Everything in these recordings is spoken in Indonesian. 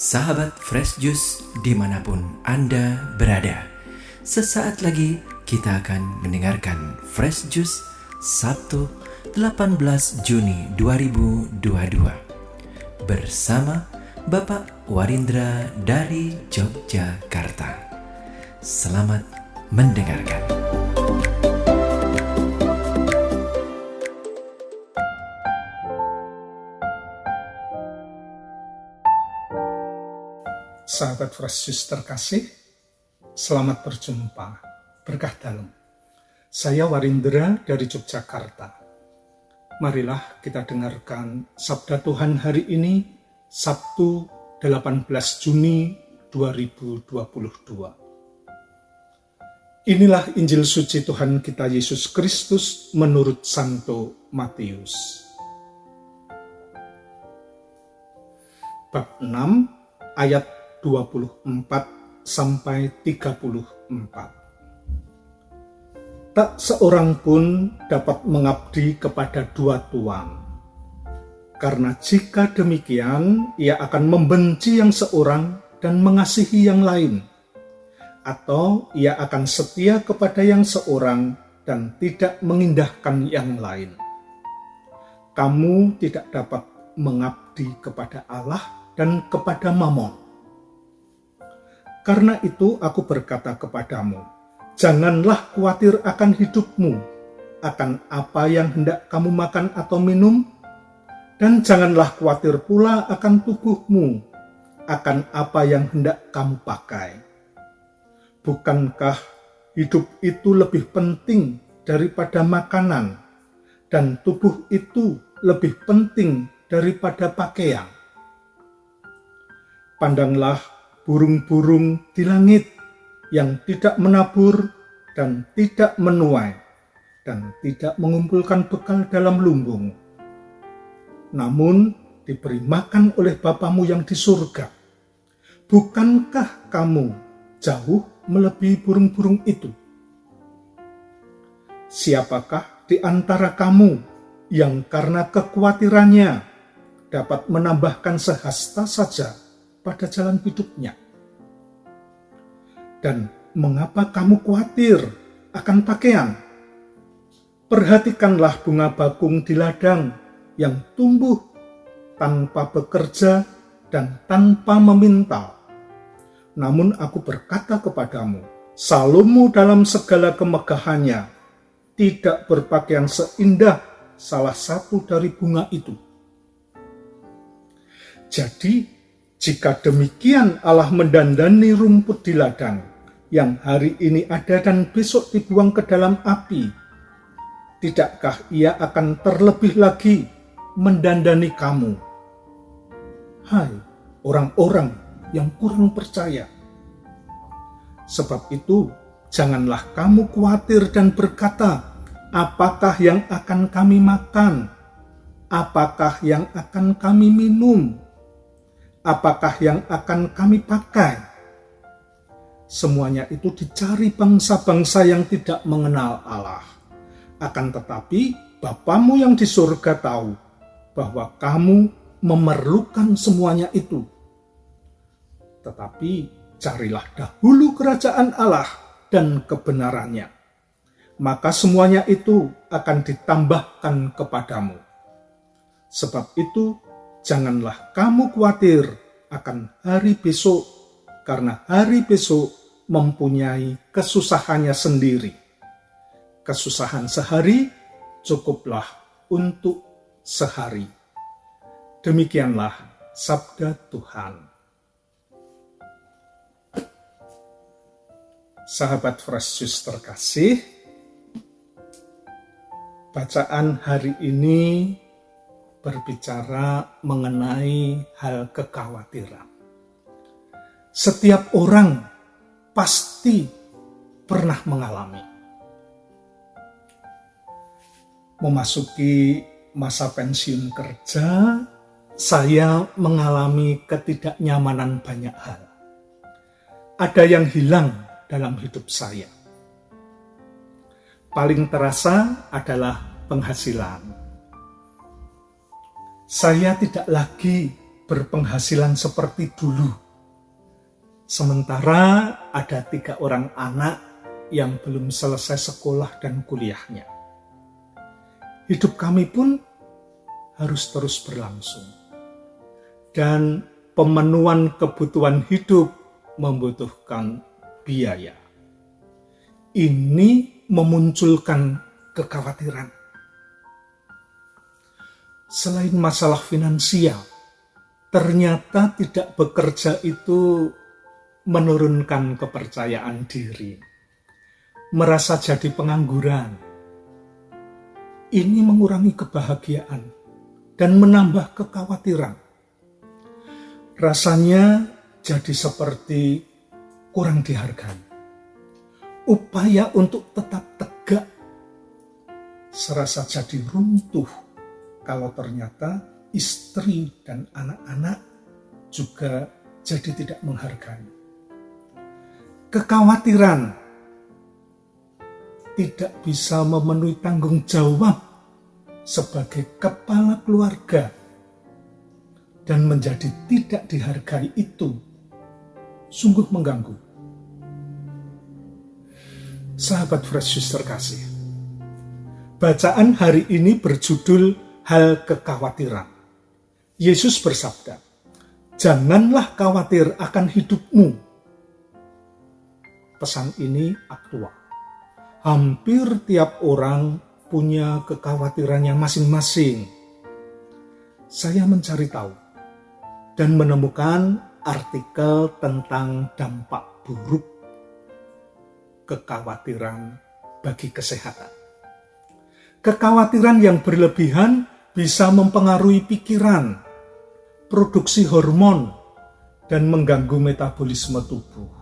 Sahabat Fresh Juice dimanapun Anda berada, sesaat lagi kita akan mendengarkan Fresh Juice Sabtu 18 Juni 2022 bersama Bapak Warindra dari Yogyakarta. Selamat mendengarkan. Sahabat Fresh Juice terkasih, selamat berjumpa, berkah dalam. Saya Warindra dari Yogyakarta. Marilah kita dengarkan Sabda Tuhan hari ini, Sabtu 18 Juni 2022. Inilah Injil suci Tuhan kita Yesus Kristus menurut Santo Matius. Bab 6 ayat 24 sampai 34. Tak seorang pun dapat mengabdi kepada dua tuan. Karena jika demikian, ia akan membenci yang seorang dan mengasihi yang lain. Atau ia akan setia kepada yang seorang dan tidak mengindahkan yang lain. Kamu tidak dapat mengabdi kepada Allah dan kepada Mamon. Karena itu aku berkata kepadamu, janganlah khawatir akan hidupmu, akan apa yang hendak kamu makan atau minum, dan janganlah khawatir pula akan tubuhmu, akan apa yang hendak kamu pakai. Bukankah hidup itu lebih penting daripada makanan, dan tubuh itu lebih penting daripada pakaian? Pandanglah burung-burung di langit yang tidak menabur dan tidak menuai dan tidak mengumpulkan bekal dalam lumbung, namun diberi makan oleh Bapamu yang di surga. Bukankah kamu jauh melebihi burung-burung itu? Siapakah di antara kamu yang karena kekhawatirannya dapat menambahkan sehasta saja pada jalan hidupnya? Dan mengapa kamu khawatir akan pakaian? Perhatikanlah bunga bakung di ladang yang tumbuh tanpa bekerja dan tanpa memintal. Namun aku berkata kepadamu, Salomo dalam segala kemegahannya tidak berpakaian seindah salah satu dari bunga itu. Jadi, jika demikian Allah mendandani rumput di ladang, yang hari ini ada dan besok dibuang ke dalam api, tidakkah ia akan terlebih lagi mendandani kamu? Hai orang-orang yang kurang percaya. Sebab itu, janganlah kamu khawatir dan berkata, apakah yang akan kami makan? Apakah yang akan kami minum? Apakah yang akan kami pakai? Semuanya itu dicari bangsa-bangsa yang tidak mengenal Allah. Akan tetapi, Bapamu yang di surga tahu bahwa kamu memerlukan semuanya itu. Tetapi, carilah dahulu kerajaan Allah dan kebenarannya. Maka semuanya itu akan ditambahkan kepadamu. Sebab itu, janganlah kamu khawatir akan hari besok, karena hari besok mempunyai kesusahannya sendiri. Kesusahan sehari cukuplah untuk sehari. Demikianlah sabda Tuhan. Sahabat Fresh Juice terkasih, bacaan hari ini berbicara mengenai hal kekhawatiran. Setiap orang pasti pernah mengalami. Memasuki masa pensiun kerja, saya mengalami ketidaknyamanan banyak hal. Ada yang hilang dalam hidup saya. Paling terasa adalah penghasilan. Saya tidak lagi berpenghasilan seperti dulu. Sementara ada 3 orang anak yang belum selesai sekolah dan kuliahnya. Hidup kami pun harus terus berlangsung. Dan pemenuhan kebutuhan hidup membutuhkan biaya. Ini memunculkan kekhawatiran. Selain masalah finansial, ternyata tidak bekerja itu menurunkan kepercayaan diri. Merasa jadi pengangguran. Ini mengurangi kebahagiaan dan menambah kekhawatiran. Rasanya jadi seperti kurang dihargai. Upaya untuk tetap tegak serasa jadi runtuh kalau ternyata istri dan anak-anak juga jadi tidak menghargai. Kekhawatiran tidak bisa memenuhi tanggung jawab sebagai kepala keluarga dan menjadi tidak dihargai itu sungguh mengganggu. Sahabat Fresh Juice terkasih, bacaan hari ini berjudul Hal Kekhawatiran. Yesus bersabda, "Janganlah khawatir akan hidupmu." Pesan ini aktual. Hampir tiap orang punya kekhawatirannya masing-masing. Saya mencari tahu dan menemukan artikel tentang dampak buruk kekhawatiran bagi kesehatan. Kekhawatiran yang berlebihan bisa mempengaruhi pikiran, produksi hormon, dan mengganggu metabolisme tubuh.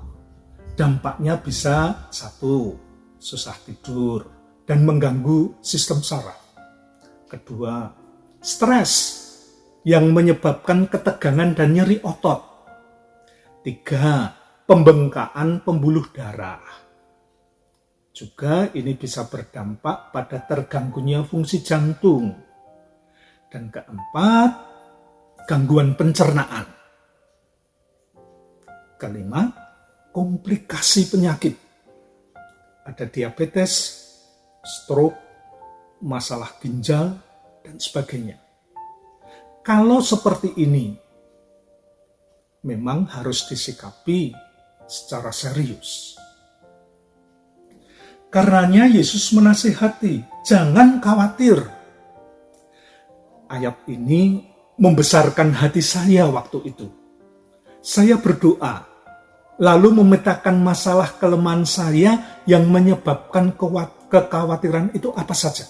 Dampaknya bisa 1. Susah tidur dan mengganggu sistem saraf. 2. Stres yang menyebabkan ketegangan dan nyeri otot. 3. Pembengkakan pembuluh darah. Juga ini bisa berdampak pada terganggunya fungsi jantung. Dan 4, gangguan pencernaan. 5, komplikasi penyakit. Ada diabetes, stroke, masalah ginjal, dan sebagainya. Kalau seperti ini, memang harus disikapi secara serius. Karenanya Yesus menasihati, jangan khawatir. Ayat ini membesarkan hati saya waktu itu. Saya berdoa, lalu memetakan masalah kelemahan saya yang menyebabkan kekhawatiran itu apa saja.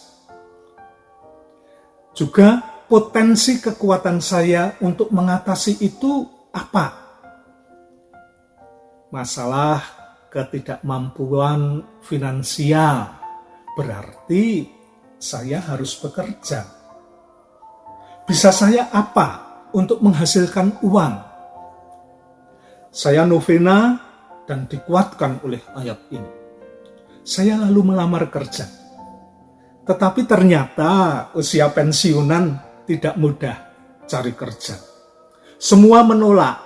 Juga potensi kekuatan saya untuk mengatasi itu apa? Masalah ketidakmampuan finansial, berarti saya harus bekerja. Bisa saya apa untuk menghasilkan uang? Saya novena dan dikuatkan oleh ayat ini. Saya lalu melamar kerja. Tetapi ternyata usia pensiunan tidak mudah cari kerja. Semua menolak.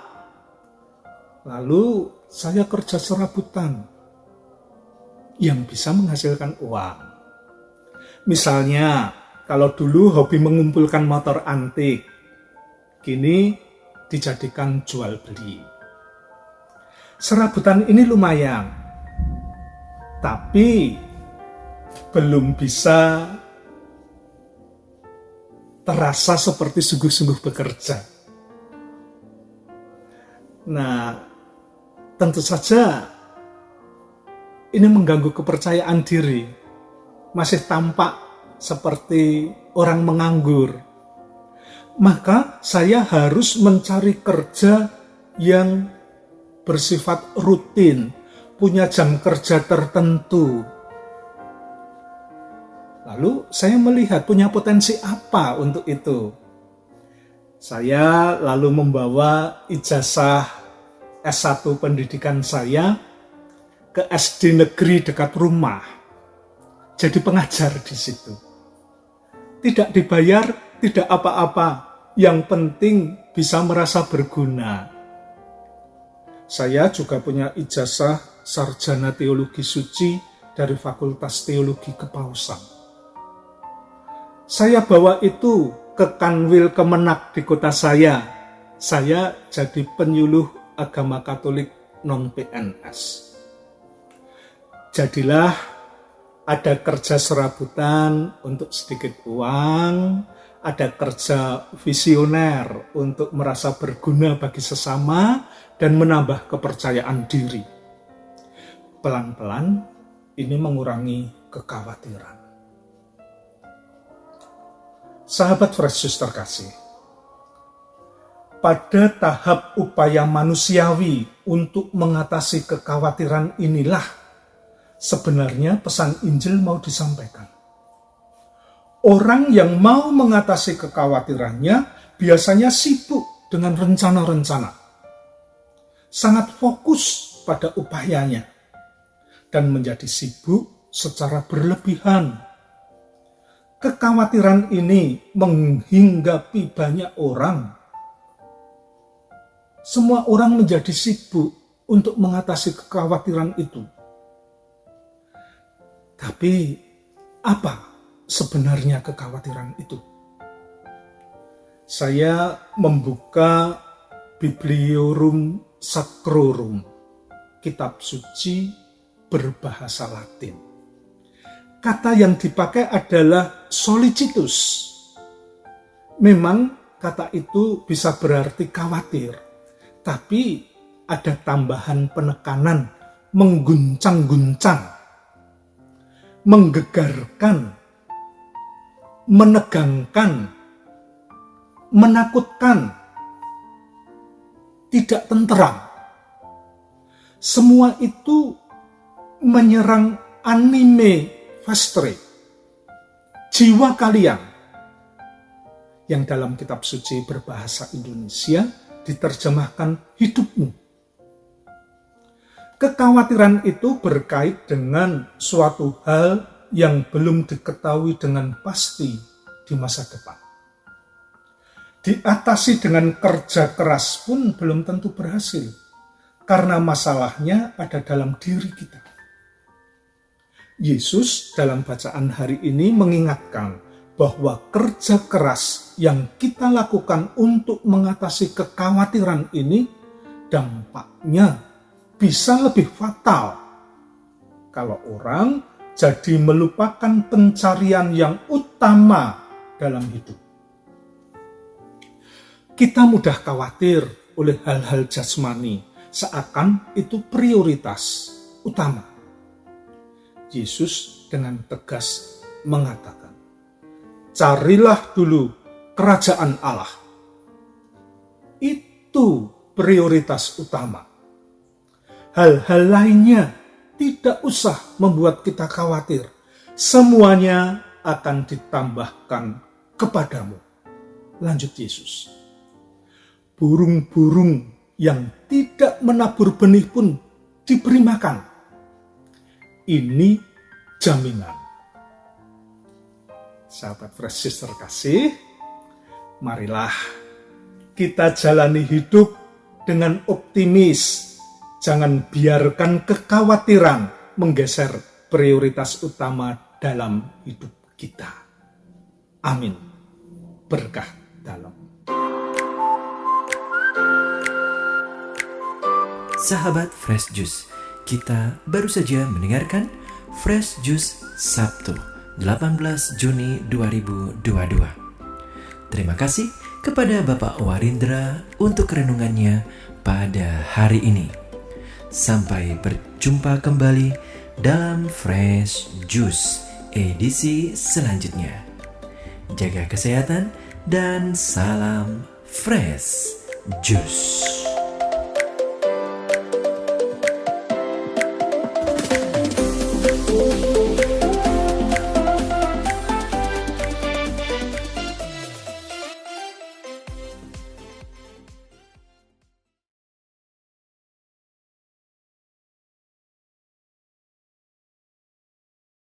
Lalu saya kerja serabutan yang bisa menghasilkan uang. Misalnya, kalau dulu hobi mengumpulkan motor antik, kini dijadikan jual beli. Serabutan ini lumayan, tapi belum bisa terasa seperti sungguh-sungguh bekerja. Nah, tentu saja ini mengganggu kepercayaan diri. Masih tampak seperti orang menganggur. Maka saya harus mencari kerja yang bersifat rutin, punya jam kerja tertentu. Lalu saya melihat punya potensi apa untuk itu. Saya lalu membawa ijazah S1 pendidikan saya ke SD negeri dekat rumah. Jadi pengajar di situ. Tidak dibayar, tidak apa-apa. Yang penting bisa merasa berguna. Saya juga punya ijazah sarjana teologi suci dari Fakultas Teologi Kepausan. Saya bawa itu ke Kanwil Kemenak di kota saya. Saya jadi penyuluh agama Katolik non-PNS. Jadilah ada kerja serabutan untuk sedikit uang, ada kerja visioner untuk merasa berguna bagi sesama dan menambah kepercayaan diri. Pelan-pelan ini mengurangi kekhawatiran. Sahabat Fresh Juice terkasih, pada tahap upaya manusiawi untuk mengatasi kekhawatiran inilah sebenarnya pesan Injil mau disampaikan. Orang yang mau mengatasi kekhawatirannya biasanya sibuk dengan rencana-rencana. Sangat fokus pada upayanya dan menjadi sibuk secara berlebihan. Kekhawatiran ini menghinggapi banyak orang. Semua orang menjadi sibuk untuk mengatasi kekhawatiran itu. Tapi apa sebenarnya kekhawatiran itu? Saya membuka Bibliorum Sacrorum, kitab suci berbahasa Latin. Kata yang dipakai adalah solicitus. Memang kata itu bisa berarti khawatir, tapi ada tambahan penekanan mengguncang-guncang, menggegarkan, menegangkan, menakutkan, tidak tenteram. Semua itu menyerang anime vestre, jiwa kalian, yang dalam kitab suci berbahasa Indonesia diterjemahkan hidupmu. Kekhawatiran itu berkait dengan suatu hal yang belum diketahui dengan pasti di masa depan. Diatasi dengan kerja keras pun belum tentu berhasil, karena masalahnya ada dalam diri kita. Yesus dalam bacaan hari ini mengingatkan bahwa kerja keras yang kita lakukan untuk mengatasi kekhawatiran ini dampaknya bisa lebih fatal kalau orang jadi melupakan pencarian yang utama dalam hidup. Kita mudah khawatir oleh hal-hal jasmani, seakan itu prioritas utama. Yesus dengan tegas mengatakan, carilah dulu kerajaan Allah. Itu prioritas utama. Hal-hal lainnya tidak usah membuat kita khawatir. Semuanya akan ditambahkan kepadamu. Lanjut Yesus. Burung-burung yang tidak menabur benih pun diberi makan. Ini jaminan. Sahabat Fresh Juice terkasih, marilah kita jalani hidup dengan optimis. Jangan biarkan kekhawatiran menggeser prioritas utama dalam hidup kita. Amin. Berkah dalam. Sahabat Fresh Juice, kita baru saja mendengarkan Fresh Juice Sabtu 18 Juni 2022. Terima kasih kepada Bapak Warindra untuk renungannya pada hari ini. Sampai berjumpa kembali dalam Fresh Juice edisi selanjutnya. Jaga kesehatan dan salam Fresh Juice.